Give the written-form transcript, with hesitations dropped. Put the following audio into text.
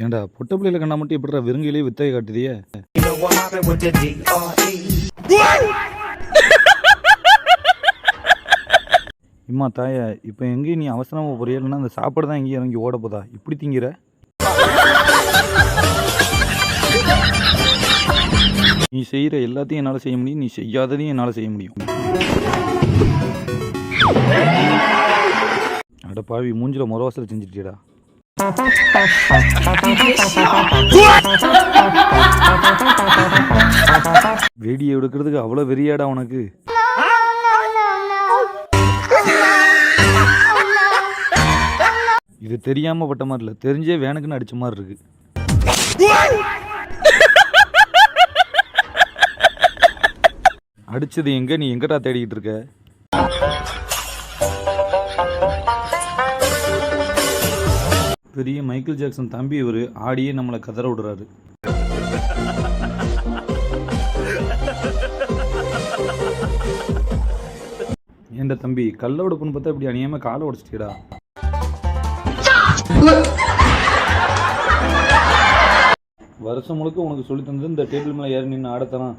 ஏன்டா பொட்ட பிள்ளையில கண்ணா மட்டும் எப்படிடா வெறுங்கையிலே வித்தையை காட்டுதியே? இம்மா தாயா, இப்போ எங்கேயும் நீ அவசரமாக போறியா? இல்லைன்னா அந்த சாப்பாடு தான் எங்கேயும் இறங்கி ஓட போதா? இப்படி திங்கிற? நீ செய்கிற எல்லாத்தையும் என்னால் செய்ய முடியும், நீ செய்யாததையும் என்னால் செய்ய முடியும். அட பாவி, மூஞ்சில முறவாசல் செஞ்சுட்டியடா. வெடியை எடுக்கிறதுக்கு அவ்வளோ வெறியாடா உனக்கு? இது தெரியாம பட்ட மாதிரி இல்லை, தெரிஞ்சே வேணுக்குன்னு அடிச்ச மாதிரி இருக்கு. அடிச்சது எங்க? நீ எங்கடா தேடிக்கிட்டு இருக்க? பெரிய மைக்கேல் ஜாக்சன் தம்பி இவரு, ஆடியே நம்மளை கதற விடுறாரு. ஏன்டா தம்பி, கல்ல உடப்புன்னு பார்த்தா இப்படி அநியாயமா காலை உடச்சிட்டியடா. வருஷம் முழுக்க உனக்கு சொல்லி தந்தது இந்த டேபிள் மேலே ஏறி நின்று ஆடத்தான்.